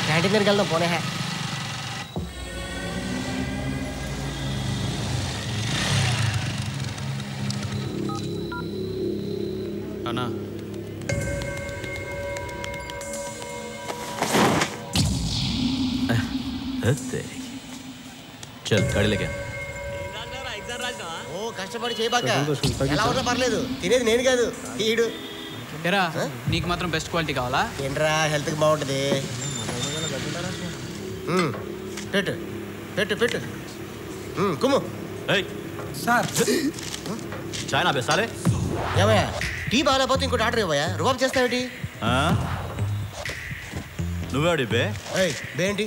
Canteen దగ్గరికి వెళ్దాం పోనే. అన్నా చల్ గాడి లేక. ఓ కష్టపడి చేయబాక, ఎలా ఉన్నా పర్లేదు, తినేది నేను కాదు ఈడు. ఎరా నీకు మాత్రం బెస్ట్ క్వాలిటీ కావాలా? ఏంట్రా హెల్త్కి బాగుంటుంది. పెట్టు పెట్టు పెట్టు కుమ్ము. సార్ చాయ్ నా బెస్సాలే. ఏమయ్యా టీ బాగాలేకపోతే ఇంకోటి ఆర్డర్ ఇవ్వయా, రుబాబు చేస్తావేటి? నువ్వే అడి బే ఏంటి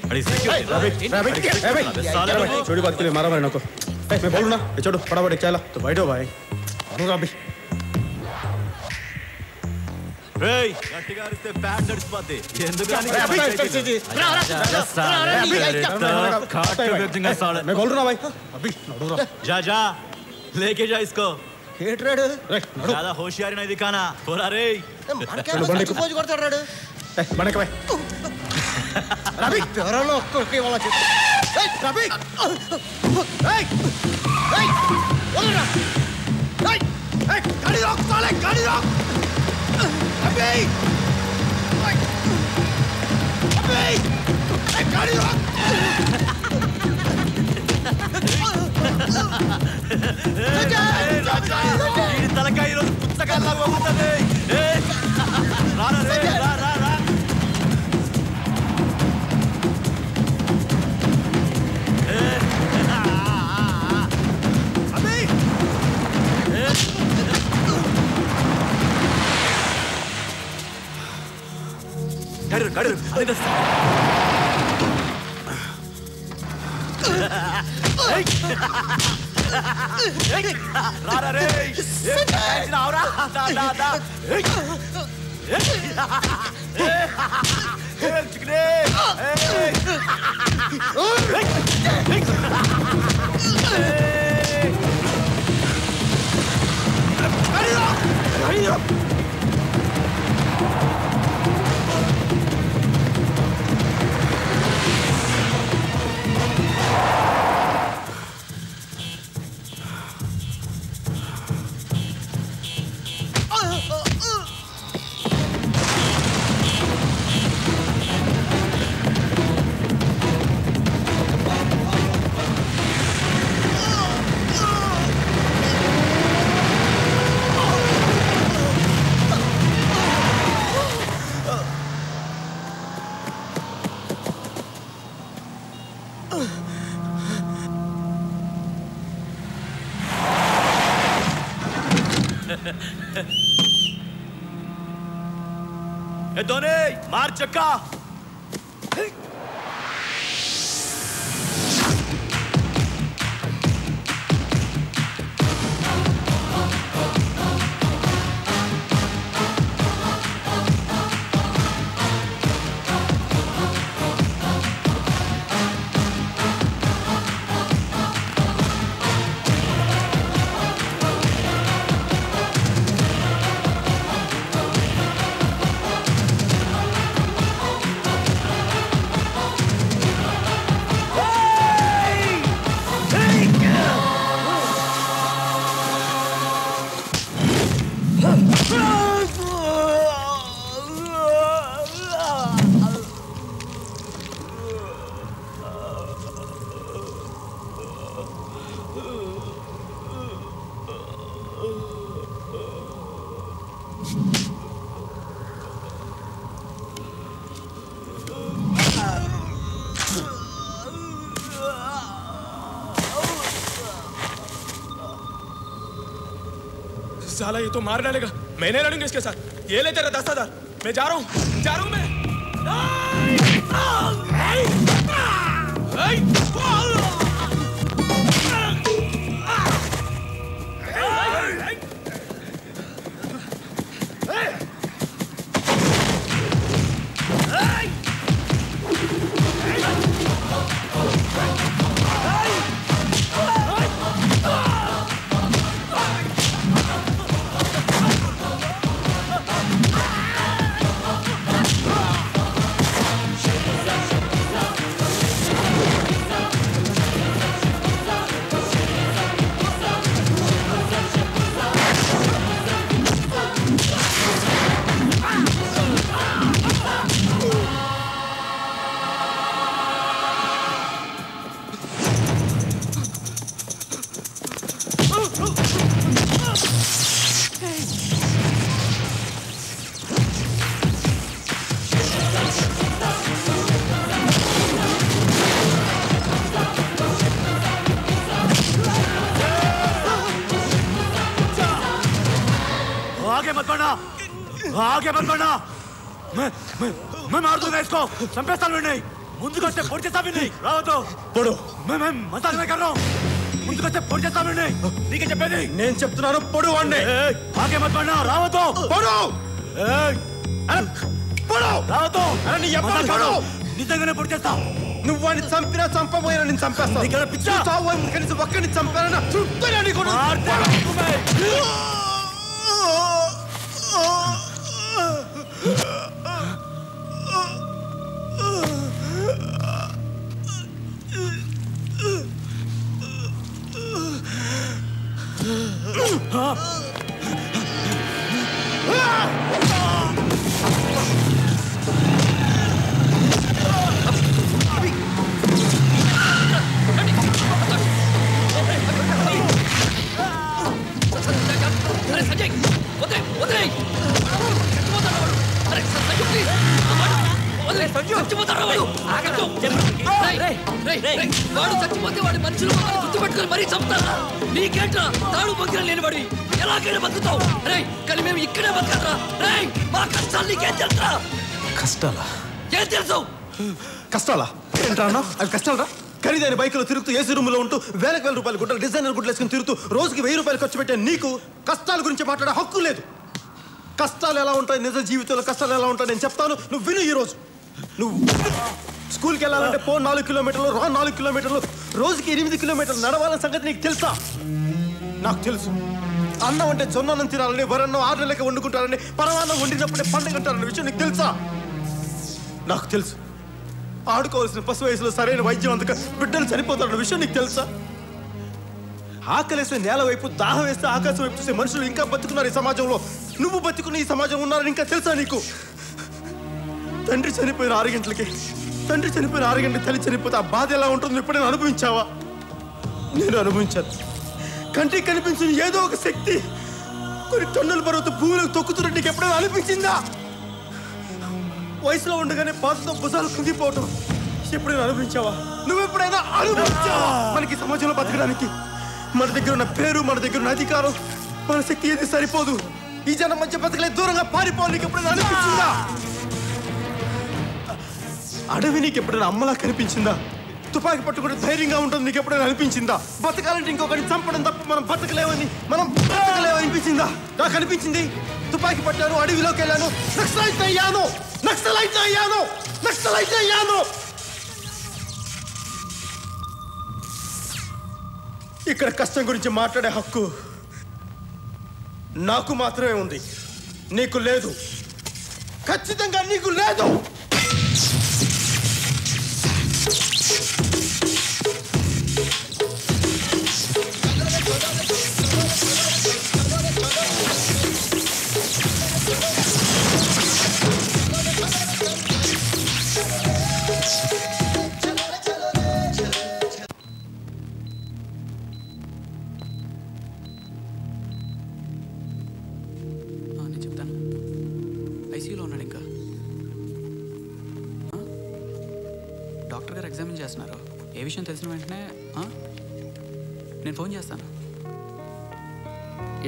छोटी बात के लिए मारा मैंने को मैं बोलूँ ना छोड़ो फटाफट चला तो बैठो भाई अभी గట్టిగా అరిస్తే ప్యాడ్ నడిచిపోద్ది. मैं बोल रहा भाई अभी जा जा लेके जा इसको. ఏట్రాడు ज्यादा होशियारी नहीं दिखाना. बोला रे పోజు కొడతాడు రాడు. बने भाई రవి ఎవరన్నా ఒక్కరికి ఇవ్వాల చెప్పు. రవి గాడి రాక్ సాలే గాడి రాక్. అబే అబే గాడి రాక్. తలకాయ ఈరోజు పుస్తకాల్లో పోతుంది. రారా రే రా రా రా. दोने मार चक्का. साला ये तो मार डालेगा. मैं नहीं लड़ूंगा इसके साथ. ये ले तेरा 10,000. मैं जा रहा हूँ मैं. आगे मत बढ़ना। मैं मार दूंगा इसको, चंपेस्ता भी नहीं, ముందుకు వస్తే పొడి చేస్తా भी नहीं, రావద్దు పొడు मैं मजाक नहीं कर रहा हूँ, ముందుకు వస్తే పొడి చేస్తా भी नहीं, నీకే చెప్పేది నేను చెప్తున్నాను పొడు వాడిని आगे मत बढ़ना, రావద్దు పొడు పొడు రావద్దు నీ ఎప్పుడు పొడు నిజంగానే పొడి చేస్తా నువ్వు వాడిని చంపినా చంపబోయినా నేను చంపేస్తాను నీకు పిచ్చా చావు కనీసం ఒక్కడిని చంపానన్నా చుట్టూనే నీకు వాడు చచ్చిపోతే వాడి మనుషులు గుర్తుపెట్టుకుని మరీ చంపుతారా? నీకేంట్రా తాడు బొగ్గిన లేని వాడివి, ఎలాగైనా బతుకుతావు? కానీ మేము ఇక్కడే బతకరా? మా కష్టాలు నీకేం తెలుసా? కష్టాలా? ఏం తెలుసు? కష్టాలా ఏంట్రా అన్నా? అవి కష్టాలరా? ఖరీదైన బైకులో తిరుగుతూ ఏసీ రూమ్ లో ఉంటూ వేలకు వేల రూపాయలు గుడ్డలు డిజైనర్ గుడ్డలు వేసుకుని తిరుగుతూ రోజుకి 1000 రూపాయలు ఖర్చు పెట్టే నీకు కష్టాల గురించి మాట్లాడే హక్కు లేదు. కష్టాలు ఎలా ఉంటాయి, నిజ జీవితంలో కష్టాలు ఎలా ఉంటాయి నేను చెప్తాను, నువ్వు విను. ఈ రోజు నువ్వు స్కూల్కి వెళ్ళాలంటే 4 కిలోమీటర్లు, 4 కిలోమీటర్లు, రోజుకి 8 కిలోమీటర్లు నడవాలన్న సంగతి నీకు తెలుసా? నాకు తెలుసు. అన్నం అంటే జొన్నన్నం తినాలని, వరన్నం 6 నెలలకి వండుకుంటారని, పరమాన్నం వండినప్పుడే పండుగ అంటారన్న విషయం నీకు తెలుసా? నాకు తెలుసు. ఆడుకోవాల్సిన పశు వయసులో సరైన వైద్యం అందుక బిడ్డలు చనిపోతారన్న విషయం నీకు తెలుసా? ఆకలేస్తే నేల వైపు, దాహం వేస్తే ఆకాశం వైపు చూసే మనుషులు ఇంకా బతుకున్నారు ఈ సమాజంలో. నువ్వు బతుకున్న ఈ సమాజం ఉన్నారని ఇంకా తెలుసా నీకు? తండ్రి చనిపోయిన 6 గంటలకి, తల్లి చనిపోతే ఆ బాధ ఎలా ఉంటుందో ఎప్పుడైనా అనుభవించావా? నేను అనుభవించాను. కంటికి కనిపించిన ఏదో ఒక శక్తి కొన్ని టన్నుల బరువుతో భూమిలోకి తొక్కుతున్నట్టు నీకు ఎప్పుడైనా అనిపించిందా? వయసులో ఉండగానే బాధతో భుజాలు కుంగిపోవటం ఎప్పుడైనా అనుభవించావా? నువ్వెప్పుడైనా అనుభవించావా? మనకి సమాజంలో బతకడానికి మన దగ్గర ఉన్న పేరు, మన దగ్గర ఉన్న అధికారం, మన శక్తి ఏది సరిపోదు. ఈ జనం మధ్య బతకలే, దూరంగా పారిపోవాలి నీకు ఎప్పుడైనా అనిపించిందా? అడవి నీకు ఎప్పుడైనా అమ్మలా కనిపించిందా? తుపాకీ పట్టుకుంటే ధైర్యంగా ఉంటుంది నీకు ఎప్పుడైనా అనిపించిందా? బతకాలంటే ఇంకొకరిని చంపడం తప్ప మనం బతకలేమని అనిపించిందా? నాకు అనిపించింది. తుపాకీ పట్టాను, అడవిలోకి వెళ్ళాను, నక్సలైట్ అయ్యాను. ఇక్కడ కష్టం గురించి మాట్లాడే హక్కు నాకు మాత్రమే ఉంది, నీకు లేదు. ఖచ్చితంగా నీకు లేదు. నేను చెప్తాను. ఐసీయూలో ఉన్నాడు ఇంకా. డాక్టర్ గారు ఎగ్జామిన్ చేస్తున్నారు. ఏ విషయం తెలిసిన వెంటనే నేను ఫోన్ చేస్తాను.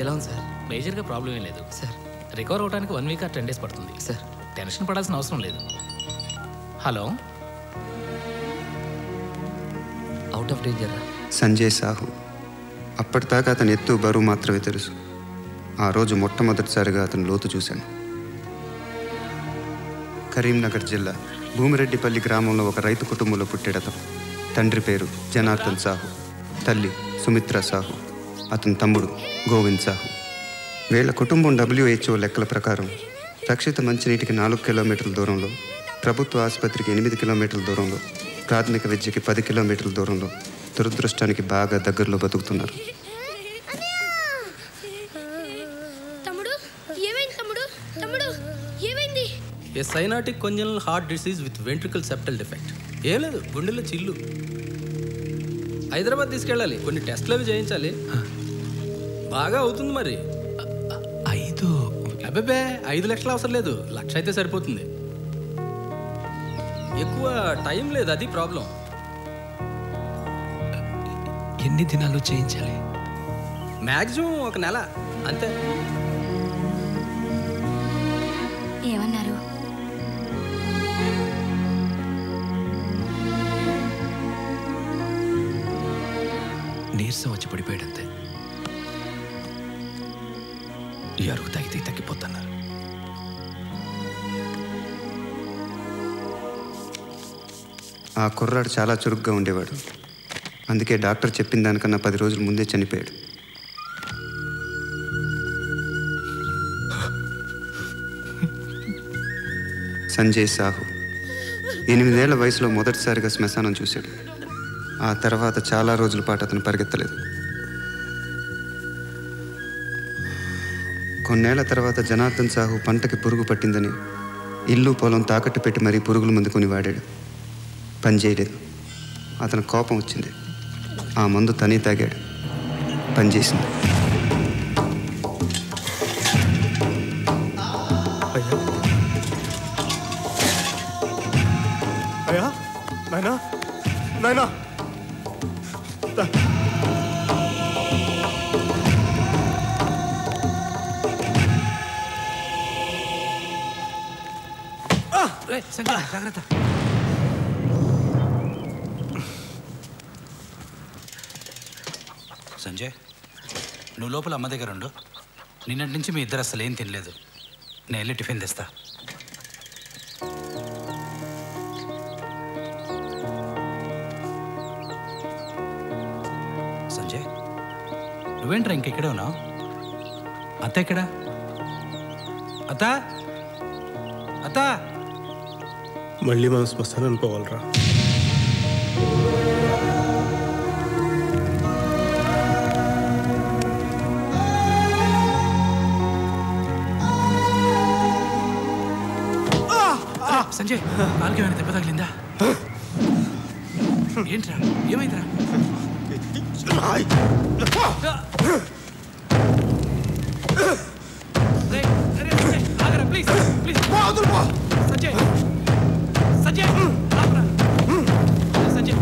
ఎలా ఉంది సార్? మేజర్గా ప్రాబ్లం ఏం లేదు సార్. రికవర్ అవడానికి 1 వీక్ 10 డేస్ పడుతుంది సార్. టెన్షన్ పడాల్సిన అవసరం లేదు. Hello, out of danger. Sanjay Sahu. అప్పటిదాకా అతని ఎత్తు బరువు మాత్రమే తెలుసు. ఆ రోజు మొట్టమొదటిసారిగా అతను లోతు చూశాను. కరీంనగర్ జిల్లా భూమిరెడ్డిపల్లి గ్రామంలో ఒక రైతు కుటుంబంలో పుట్టాడతను. తండ్రి పేరు జనార్దన్ సాహు, తల్లి సుమిత్ర సాహు, అతని తమ్ముడు గోవింద్ సాహు. వీళ్ళ కుటుంబం WHO లెక్కల ప్రకారం రక్షిత మంచినీటికి 4 కిలోమీటర్ల దూరంలో, ప్రభుత్వ ఆసుపత్రికి 8 కిలోమీటర్ల దూరంలో, ప్రాథమిక విద్యకి 10 కిలోమీటర్ల దూరంలో, దురదృష్టానికి బాగా దగ్గరలో బతుకుతున్నారు. A cyanotic congenital heart disease with ventricular septal defect. ఏం లేదు, గుండెల్లో చిల్లు. హైదరాబాద్ తీసుకెళ్ళాలి, కొన్ని టెస్ట్లు అవి చేయించాలి. బాగా అవుతుంది మరి. 5 అబ్బాబే 5 లక్షలు అవసరం లేదు, 1 లక్ష అయితే సరిపోతుంది. ఎక్కువ టైం లేదు, అది ప్రాబ్లం. ఎన్ని దినాల్లో చేయించాలి? మ్యాక్సిమం 1 నెల అంతే. నీరసం వచ్చి పడిపోయాడంతే. ఈ అరుగు తాగితే తగ్గిపోతున్నారు. ఆ కుర్రాడు చాలా చురుగ్గా ఉండేవాడు. అందుకే డాక్టర్ చెప్పిన దానికన్నా 10 రోజుల ముందే చనిపోయాడు. సంజయ్ సాహు 8 ఏళ్ల వయసులో మొదటిసారిగా శ్మశానం చూశాడు. ఆ తర్వాత చాలా రోజుల పాటు అతను పరిగెత్తలేదు. కొన్నేళ్ల తర్వాత జనార్దన్ సాహు పంటకి పురుగు పట్టిందని ఇల్లు పొలం తాకట్టు పెట్టి మరీ పురుగుల మందు కొని వాడాడు. పనిచేయలేదు. అతను కోపం వచ్చింది. ఆ మందు తనే తాగాడు. పనిచేసింది. అయ్యా నాయనా నాయనా జాగ్రత్త. సంజయ్, నువ్వు లోపల అమ్మ దగ్గర ఉండు. నిన్నటి నుంచి మీ ఇద్దరు అసలు ఏం తినలేదు. నేను వెళ్ళి టిఫిన్ తెస్తా. సంజయ్, నువ్వేంట్రా ఇంకెక్కడే ఉన్నావు? అత్త ఎక్కడా? అత్త అత్త మళ్ళీ మనం శ్మశానం అనుకోవాలరా. సంజయ్, కాలుకి ఏమైనా దెబ్బ తగిలిందా? ఏంట్రా, ఏమైందిరా? ప్లీజ్ ప్లీజ్ సంజయ్, సంజయ్ సంజయ్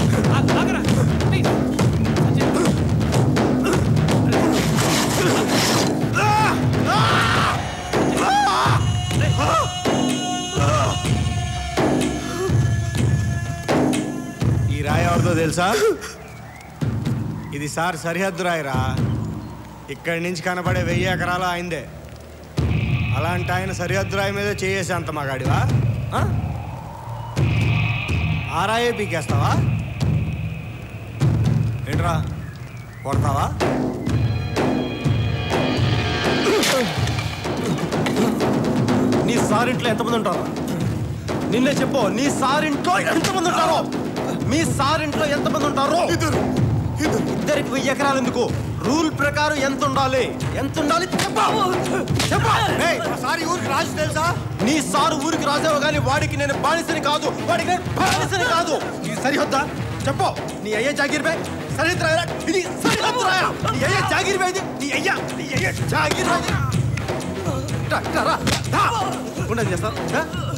ఆగరా ప్లీజ్. ఈ రాయి ఎవరిదో తెలుసా? ఇది సార్ సరిహద్దు రాయిరా. ఇక్కడి నుంచి కనబడే 1000 ఎకరాలు ఆయనదే. అలాంటి ఆయన సరిహద్దు రాయి మీద చేసే అంత మగాడివా? ఆ రాయే పీకేస్తావా? ఏంట్రా కొడతావా? నీ సారింట్లో ఎంతమంది ఉంటారో నిన్నే చెప్పు. నీ సారింట్లో ఎంతమంది ఉంటారో? మీ సారింట్లో ఎంతమంది ఉంటారో? ఇద్దరికి 1000 ఎకరాలు ఎందుకు? రూల్ ప్రకారం ఎంత ఉండాలి? ఎంత ఉండాలి సారీ ఊరికి రాజు తెలుసా? నీ సారు ఊరికి రాజావు కానీ వాడికి నేను బానిసని కాదు. వాడికి నేను బానిసని కాదు. ఇది సరిహద్దా? చెప్పు. నీ అయ్యే జాగీర్ బే సరిహద్దు రాయరా? ఇది సరిహద్దు రాయరా? నీ అయ్యే జాగీర్ బే ఇది. నీ అయ్యే జాగీర్ ఉండదు చేస్తారు.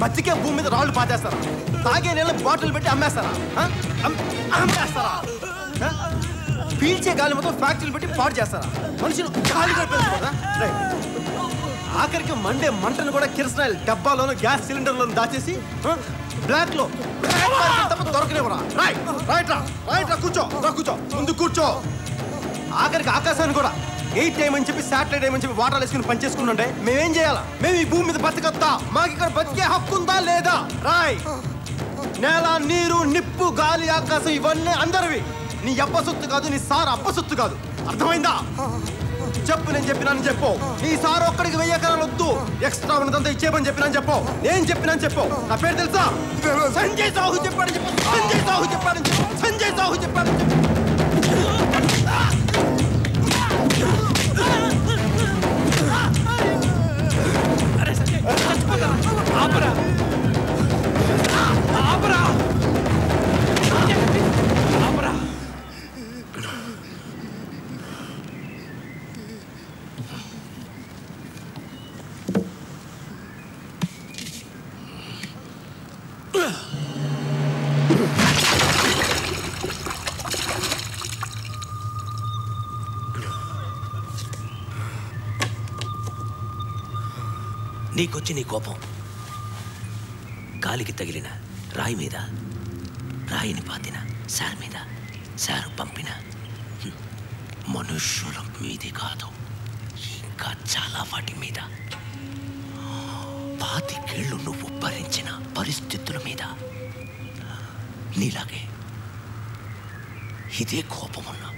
బతికే భూమి మీద రాళ్ళు పాతేస్తారా? తాగే నీళ్ళ బాటిల్ పెట్టి అమ్మేస్తారా? అమ్మేస్తారా? పీల్చే గాలి మొత్తం ఫ్యాక్టరీలు పెట్టి పాడు చేస్తారా? మనుషులు గాలి కలిపేస్తారా? ఆఖరికి మండే మంటను కూడా కిరసనాయిల్ డబ్బాలోను గ్యాస్ సిలిండర్లను దాచేసి బ్లాక్ లో దొరకలేవరా? రైట్ రా కూర్చో ముందు కూర్చో. ఆఖరికి ఆకాశాన్ని కూడా ఎయిట్ ఏమని చెప్పి శాటిలైట్ ఏమని చెప్పి వాటర్ వేసుకుని పనిచేసుకుంటుంటే మేమేం చేయాలా? మేము ఈ భూమి మీద బతకద్దా? మాకు ఇక్కడ బతికే హక్కు ఉందా లేదా? రాయ్, నేల నీరు నిప్పు గాలి ఆకాశం ఇవన్నీ అందరివి. నీ అబ్బ సొత్తు కాదు, నీ సార్ అబ్బ సొత్తు కాదు. అర్థమైందా? చెప్పు. నేను చెప్పినాను చెప్పు. నీ సార్ ఒక్కడికి 1000 ఎకరాలు వద్దు, ఎక్స్ట్రా ఉన్నదంతా ఇచ్చేయమని చెప్పినాను చెప్పు. నేను చెప్పినాను చెప్పు. నా పేరు తెలుసా? సంజయ్ సాహు చెప్పాడని చెప్పు. సంజయ్ సాహు చెప్పాడని చెప్పు. సంజయ్ సాహు చెప్పాడని చెప్పు. ఆపరా ఆపరా ఆపరా. నీకొచ్చి నీ కోపం గాలికి తగిలిన రాయి మీద, రాయిని పాతిన సార్ మీద, సారు పంపిన మనుష్యుల మీది కాదు, ఇంకా చాలా వాటి మీద. 25 ఏళ్ళు నువ్వు భరించిన పరిస్థితుల మీద నీలాగే ఇదే కోపం ఉన్నా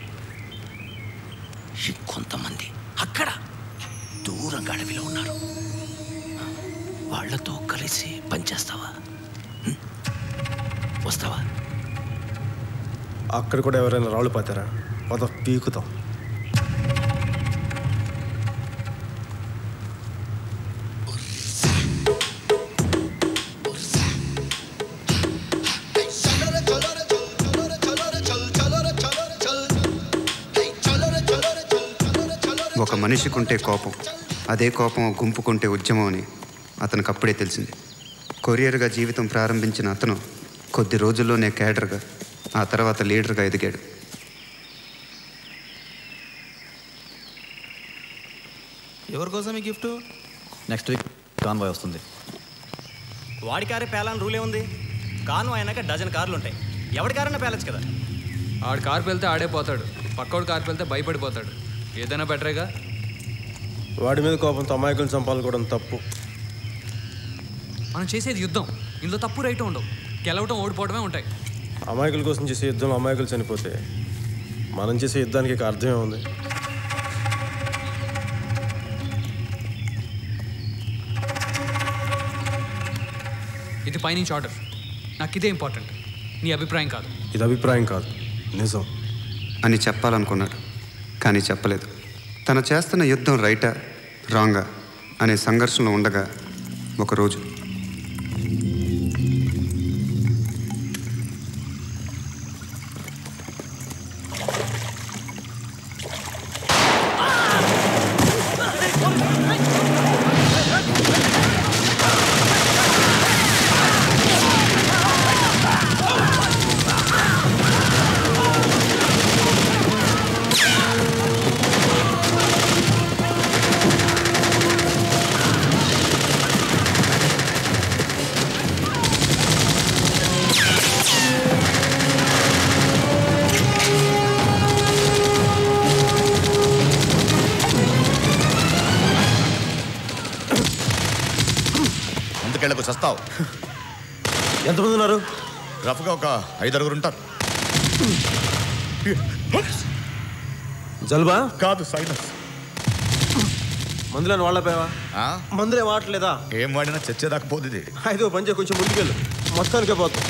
ఇంకొంతమంది అక్కడ దూరంగా అడవిలో ఉన్నారు. వాళ్లతో కలిసి పనిచేస్తావా? వస్తావా? అక్కడ కూడా ఎవరైనా రాళ్ళు పాతారా? పద పీకుతాం. ఒక మనిషికుంటే కోపం, అదే కోపం గుంపుకుంటే ఉద్యమం అని అతనికి అప్పుడే తెలిసింది. కొరియర్గా జీవితం ప్రారంభించిన అతను కొద్ది రోజుల్లోనే క్యాడర్గా, ఆ తర్వాత లీడర్గా ఎదిగాడు. ఎవరి కోసం ఈ గిఫ్ట్? నెక్స్ట్ వీక్ కాన్వాయ్ వస్తుంది. వాడి కారే పేలాలని రూలే ఉంది. కాన్వాయ్ అయినాక డజన్ కార్లు ఉంటాయి. ఎవడి కారన్నా పేలచ్చు కదా. ఆడు కారు వెళ్తే ఆడే పోతాడు, పక్కోడు కారు వెళ్తే భయపడిపోతాడు. ఏదైనా బెటరేగా. వాడి మీద కోపంతో అమాయకులను చంపాలనుకోవడం తప్పు. మనం చేసేది యుద్ధం, ఇందులో తప్పు రైట్ ఉండవు. గెలవటం ఓడిపోవడమే ఉంటాయి. అమాయకుల కోసం చేసే యుద్ధంలో అమాయకులు చనిపోతే మనం చేసే యుద్ధానికి అర్థమే ఉంది. ఇది పైనుంచి ఆర్డర్. నాకు ఇదే ఇంపార్టెంట్, నీ అభిప్రాయం కాదు. ఇది అభిప్రాయం కాదు, నిజం అని చెప్పాలనుకున్నాడు, కానీ చెప్పలేదు. తను చేస్తున్న యుద్ధం రైటా రాంగా అనే సంఘర్షణలో ఉండగా ఒకరోజు చస్తావు. ఎంతమంది ఉన్నారు? రఫ్గా ఒక 5-6 ఉంటారు. జలుబా కాదు, సైనస్. మందులను వాళ్ళపోయావా? మందులే వాడలేదా? ఏం వాడినా చచ్చేదాకా పోతుంది. అయితే కొంచెం ముందుకెళ్ళు, మొత్తానికే పోతుంది.